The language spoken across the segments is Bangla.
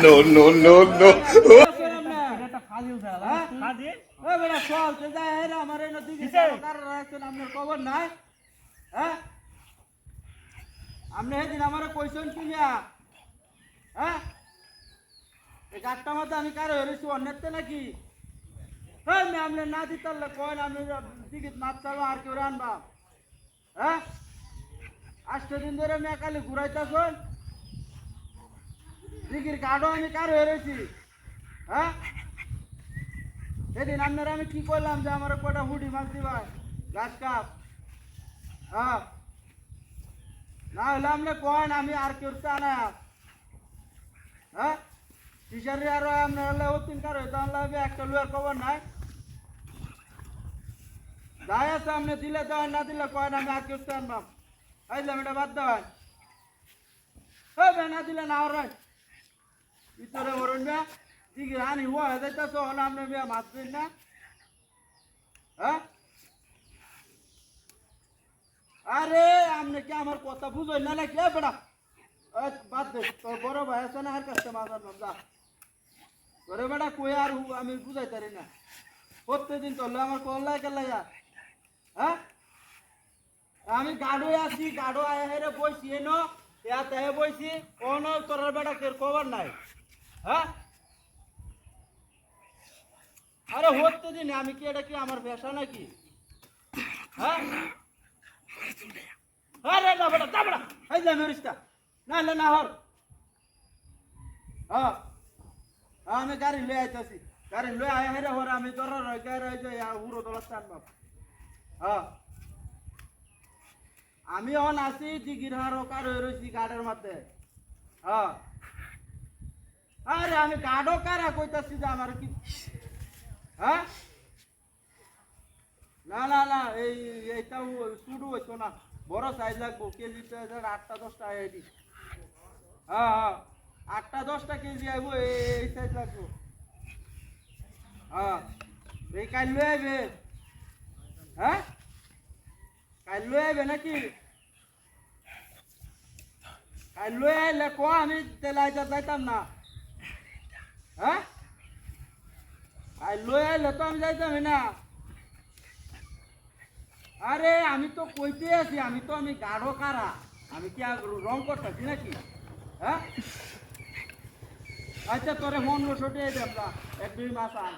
no, no, no, no. খবর নাই হ্যাঁ আপনি সেদিন আমার কইছেন কি হ্যাঁ এই গাছটার মধ্যে আমি কারো হেরেছি অন্যতে নাকি হ্যাঁ আপনি না দিতে কয়েন আমি টিকিট মাছ চালো আর কেউ আনবা হ্যাঁ 8 দিন ধরে আমি একালি ঘুরাইতেছেন টিকির কার্ডও আমি কারো হেরেছি হ্যাঁ সেদিন আপনারা আমি কি করলাম যে আমার কটা হুডি মাছ দিবা গাছ কাপ হ্যাঁ না হলে আপনি কয়েন আমি আর কেউ আনা হ্যাঁ টিচারে আরো আপনার হলে অতিন কার হইতে আনলে একটা লুয়ার খবর নাই যাই আছে আপনি দিলে দেওয়ান না দিলে কয়েন আমি আর কেউ আনবাম আইলাম এটা বাদ দেওয়ান না দিলে না ওর ভিতরে মরুন না দিকে হানি হওয়া যাইতেছ হলে আপনি বিয়া মাছবেন না হ্যাঁ আরে আপনি কি আমার কথা বুঝবেন না নাকি বেড়া বাদ দে তোর বড় ভাই আছে না আর কাছে মাছ আনবাম যা তোরে বেড়া কই আর আমি বুঝাইতে পারি না প্রত্যেকদিন তোর আমার কল লাগে হ্যাঁ আমি গাড়ো আছি গাড়ো আয় হেরে বইছি এনো ইয়াতে বইছি কোন তোর বেড়া কের খবর নাই হ্যাঁ আরে হতে দিন আমি কি এটা কি আমার পেশা নাকি হ্যাঁ আরে না বেটা যা বেটা এই যা মেরিস্তা না হলে না হর হ্যাঁ আমি গাড়ি লয়ে আইতাছি গাড়ি লয়ে আয় হেরে হর আমি তোর গাড়ি আই যাই উড়ো দলা স্থান বাপ হ্যাঁ আমি অন আছি দিগির হার কার রইছি গাড়ির মধ্যে হ্যাঁ আরে আমি গাড়ো কারা কইতাছি যে আমার কি হ্যাঁ না না না এইটাও শুরু হইতো না বড় সাইজ লাগবো কেজিতে 8টা 10টা আইডি হ্যাঁ হ্যাঁ 8টা 10টা কেজি আইবো এই সাইজ লাগবো হ্যাঁ এই কাল লয়ে আইবে হ্যাঁ কাল লয়ে আইবে নাকি কাল লয়ে আইলে কো আমি তেলাইতে যাইতাম না হ্যাঁ কাল লয়ে আইলে তো আমি যাইতামই না আরে আমি তো কইতে আছি আমি গাঢ় কারা আমি কি আর রং করতেছি নাকি হ্যাঁ আচ্ছা তোরে 1500 দেবলা 1-2 মাস আন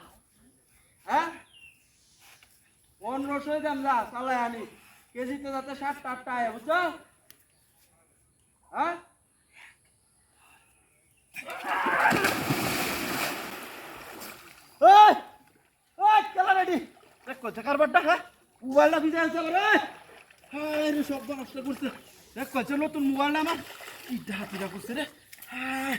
হ্যাঁ 1500 দেম যা চালাই আনি কেজিতে যাতে 7-8টা আয় বুঝছো হ্যাঁ ওই ওই চলা রেডি দেখো জাকার বাড্ডা হ্যাঁ মোবাইলটা ভিজে আছে রে হ্যাঁ রে শব্দ নষ্ট করছে দেখ কইছে নতুন মোবাইল আমার ইটা হাতিরা করছে রে হ্যাঁ